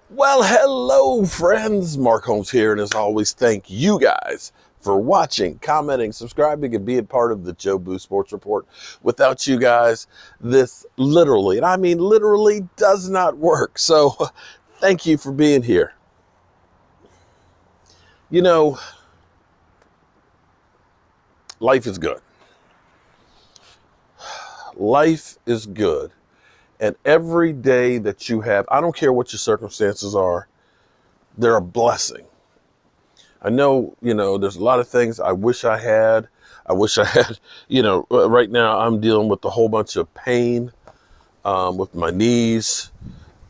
Well, hello, friends. Mark Holmes here, and as always, thank you guys for watching, commenting, subscribing, and being part of the Jobu Sports Report. Without you guys, this literally, and I mean literally, does not work. So, thank you for being here. You know, life is good. Life is good. And every day that you have, I don't care what your circumstances are, they're a blessing. I know, there's a lot of things I wish I had. I wish I had, right now I'm dealing with a whole bunch of pain with my knees.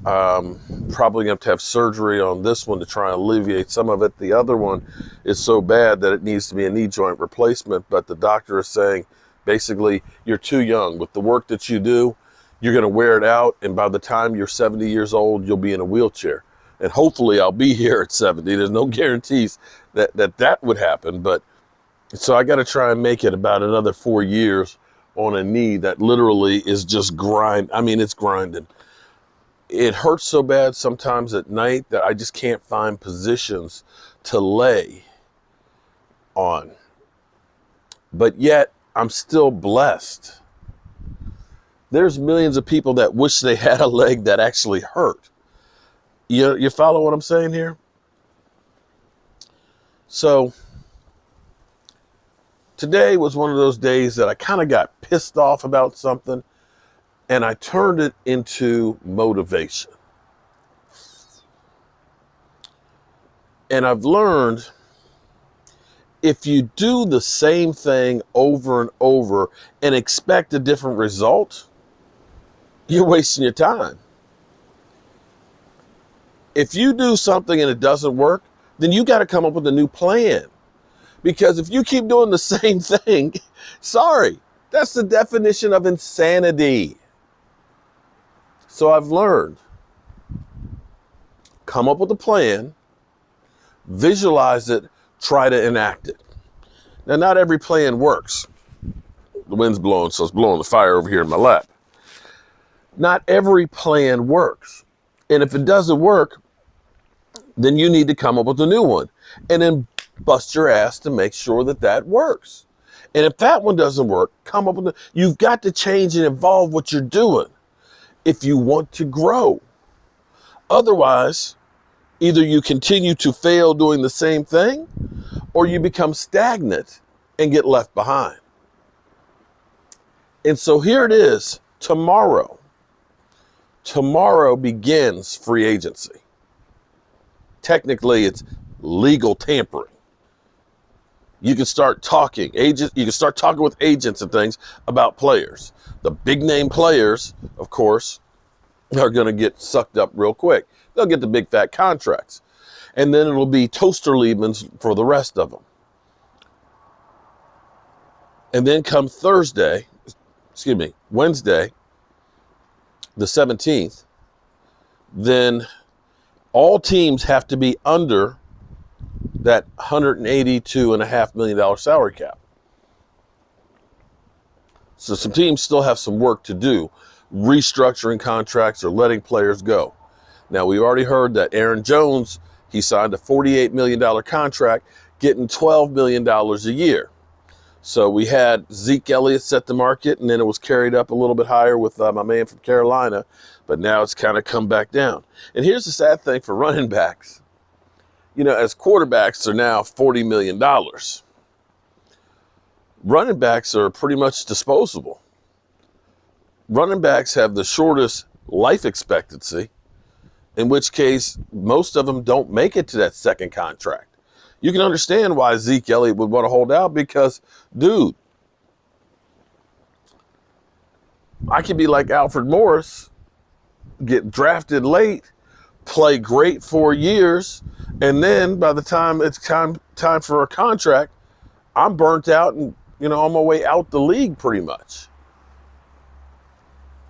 Probably going to have surgery on this one to try and alleviate some of it. The other one is so bad that it needs to be a knee joint replacement. But the doctor is saying, basically, you're too young. With the work that you do, you're going to wear it out. And by the time you're 70 years old, you'll be in a wheelchair. And hopefully I'll be here at 70. There's no guarantees that would happen. But so I got to try and make it about another 4 years on a knee that literally is just it's grinding. It hurts so bad sometimes at night that I just can't find positions to lay on. But yet I'm still blessed. There's millions of people that wish they had a leg that actually hurt. You follow what I'm saying here? So today was one of those days that I kind of got pissed off about something, and I turned it into motivation. And I've learned if you do the same thing over and over and expect a different result, you're wasting your time. If you do something and it doesn't work, then you got to come up with a new plan. Because if you keep doing the same thing, sorry, that's the definition of insanity. So I've learned, come up with a plan, visualize it, try to enact it. Now, not every plan works. The wind's blowing, so it's blowing the fire over here in my lap. Not every plan works. And if it doesn't work, then you need to come up with a new one and then bust your ass to make sure that works. And if that one doesn't work, come up with you've got to change and evolve what you're doing if you want to grow. Otherwise, either you continue to fail doing the same thing or you become stagnant and get left behind. And so here it is, tomorrow. Tomorrow begins free agency. Technically, it's legal tampering. You can start talking with agents and things about players. The big name players, of course, are going to get sucked up real quick. They'll get the big fat contracts. And then it'll be toaster leavings for the rest of them. And then come Wednesday, the 17th, then all teams have to be under that $182.5 million salary cap. So some teams still have some work to do, restructuring contracts or letting players go. Now, we already heard that Aaron Jones, he signed a $48 million contract, getting $12 million a year. So we had Zeke Elliott set the market, and then it was carried up a little bit higher with my man from Carolina, but now it's kind of come back down. And here's the sad thing for running backs. As quarterbacks are now $40 million. Running backs are pretty much disposable. Running backs have the shortest life expectancy, in which case most of them don't make it to that second contract. You can understand why Zeke Elliott would want to hold out because, dude, I could be like Alfred Morris, get drafted late, play great 4 years, and then by the time it's time for a contract, I'm burnt out and, on my way out the league pretty much.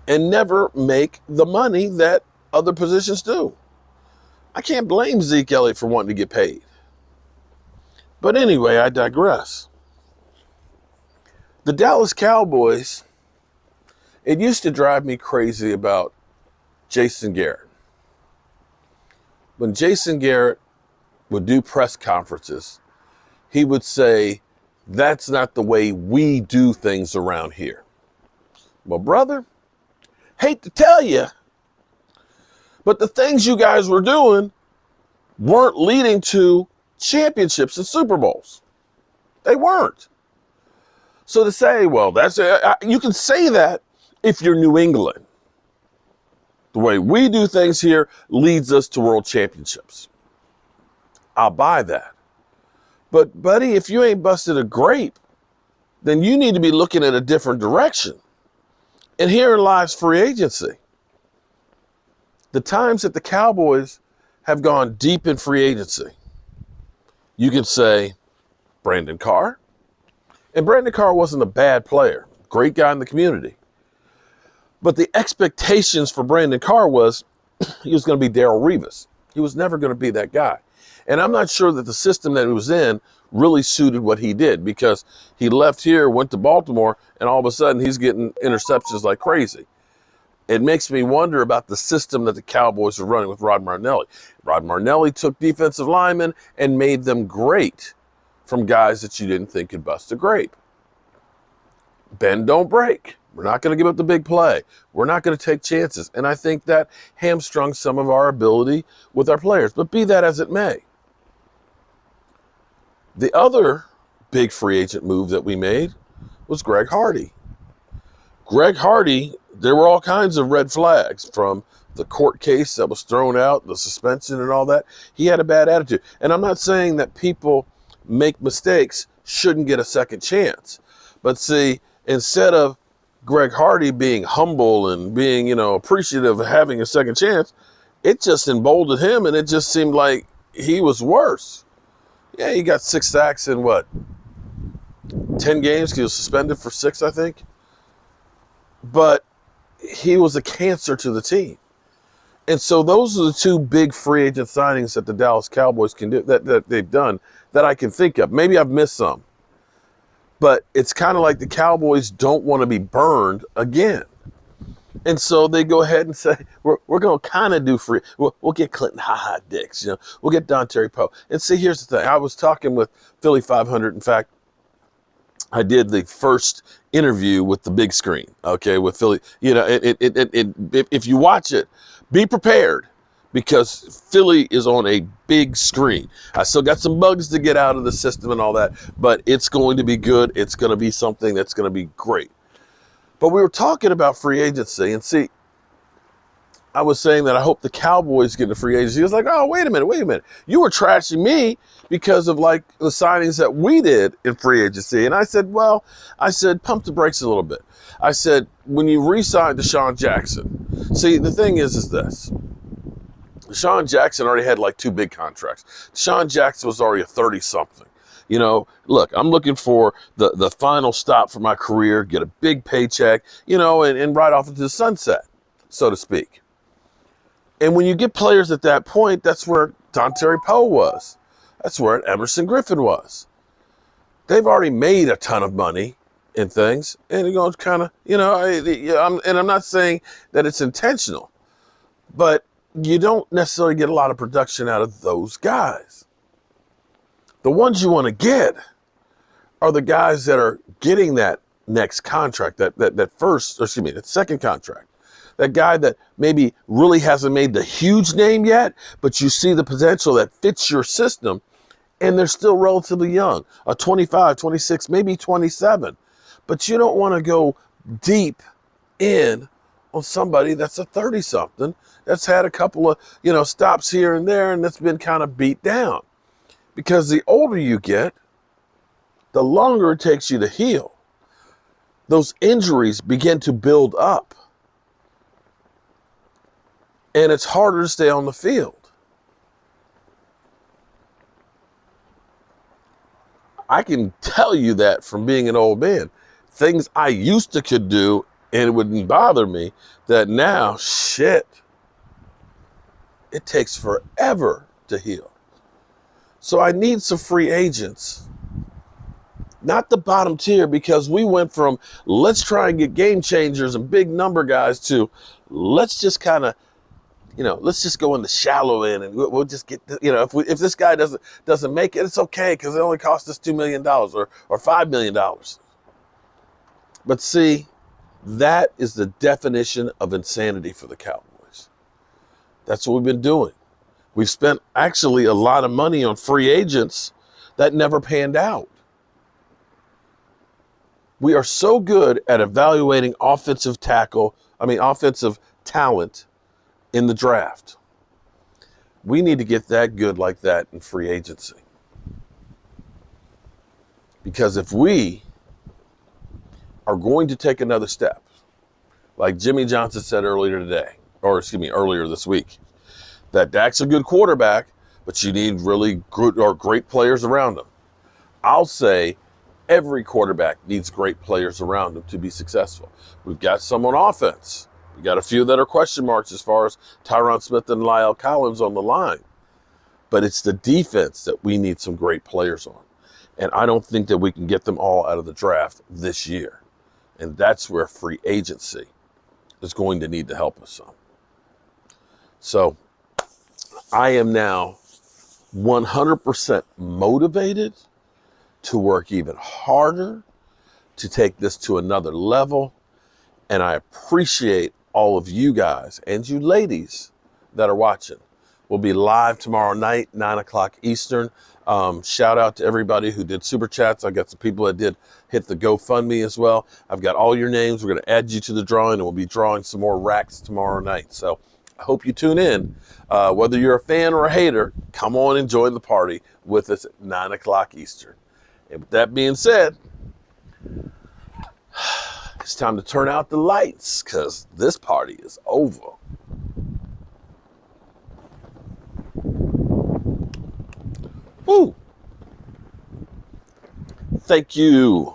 And never make the money that other positions do. I can't blame Zeke Elliott for wanting to get paid. But anyway, I digress. The Dallas Cowboys, it used to drive me crazy about Jason Garrett. When Jason Garrett would do press conferences, he would say, that's not the way we do things around here. Well, brother, hate to tell you, but the things you guys were doing weren't leading to championships and Super Bowls. They weren't. So to say, well, you can say that if you're New England. The way we do things here leads us to world championships. I'll buy that. But, buddy, if you ain't busted a grape, then you need to be looking at a different direction. And herein lies free agency. The times that the Cowboys have gone deep in free agency, you can say Brandon Carr. And Brandon Carr wasn't a bad player. Great guy in the community. But the expectations for Brandon Carr was he was going to be Darrelle Revis. He was never going to be that guy. And I'm not sure that the system that he was in really suited what he did, because he left here, went to Baltimore, and all of a sudden he's getting interceptions like crazy. It makes me wonder about the system that the Cowboys are running with Rod Marinelli. Rod Marinelli took defensive linemen and made them great from guys that you didn't think could bust a grape. Bend, don't break. We're not going to give up the big play. We're not going to take chances. And I think that hamstrung some of our ability with our players. But be that as it may, the other big free agent move that we made was Greg Hardy. Greg Hardy, there were all kinds of red flags from the court case that was thrown out, the suspension and all that. He had a bad attitude. And I'm not saying that people make mistakes shouldn't get a second chance. But see, instead of Greg Hardy being humble and being, appreciative of having a second chance, it just emboldened him, and it just seemed like he was worse. Yeah, he got 6 sacks in 10 games? He was suspended for 6, I think. But he was a cancer to the team. And so those are the two big free agent signings that the Dallas Cowboys can do, that they've done, that I can think of. Maybe I've missed some. But it's kind of like the Cowboys don't want to be burned again. And so they go ahead and say, we're going to kind of do free. We'll get Clinton Ha-Ha Dix. We'll get Dontari Poe. And see, here's the thing. I was talking with Philly 500. In fact, I did the first interview with the big screen, okay, with Philly. If you watch it, be prepared, because Philly is on a big screen. I still got some bugs to get out of the system and all that, but it's going to be good. It's going to be something that's going to be great. But we were talking about free agency, and see, I was saying that I hope the Cowboys get into free agency. He was like, oh, wait a minute. You were trashing me because of the signings that we did in free agency. And I said, pump the brakes a little bit. I said, when you re-signed Deshaun Jackson, see, the thing is this. Deshaun Jackson already had 2 big contracts. Deshaun Jackson was already a 30-something. Look, I'm looking for the final stop for my career, get a big paycheck, and ride off into the sunset, so to speak. And when you get players at that point, that's where Dontari Poe was. That's where Emerson Griffin was. They've already made a ton of money in things, and it goes kind of, I'm not saying that it's intentional, but you don't necessarily get a lot of production out of those guys. The ones you want to get are the guys that are getting that next contract, that second contract. That guy that maybe really hasn't made the huge name yet, but you see the potential that fits your system, and they're still relatively young, a 25, 26, maybe 27. But you don't want to go deep in on somebody that's a 30-something that's had a couple of, stops here and there, and that's been kind of beat down. Because the older you get, the longer it takes you to heal. Those injuries begin to build up. And it's harder to stay on the field. I can tell you that from being an old man. Things I used to could do, and it wouldn't bother me, that now, it takes forever to heal. So I need some free agents. Not the bottom tier, because we went from let's try and get game changers and big number guys to let's just kind of let's just go in the shallow end and we'll just get, if this guy doesn't make it, it's okay because it only cost us $2 million or $5 million. But see, that is the definition of insanity for the Cowboys. That's what we've been doing. We've spent actually a lot of money on free agents that never panned out. We are so good at evaluating offensive talent in the draft. We need to get that good like that in free agency. Because if we are going to take another step, like Jimmy Johnson said earlier this week, that Dak's a good quarterback, but you need really good or great players around him. I'll say every quarterback needs great players around him to be successful. We've got some on offense. We got a few that are question marks as far as Tyron Smith and Lyle Collins on the line. But it's the defense that we need some great players on. And I don't think that we can get them all out of the draft this year. And that's where free agency is going to need to help us some. So I am now 100% motivated to work even harder, to take this to another level. And I appreciate all of you guys and you ladies that are watching. We'll be live tomorrow night, 9 o'clock Eastern. Shout out to everybody who did super chats. I got some people that did hit the GoFundMe as well. I've got all your names. We're going to add you to the drawing, and we'll be drawing some more racks tomorrow night. So I hope you tune in. Whether you're a fan or a hater, come on and join the party with us at 9 o'clock Eastern. And with that being said, it's time to turn out the lights because this party is over. Woo! Thank you.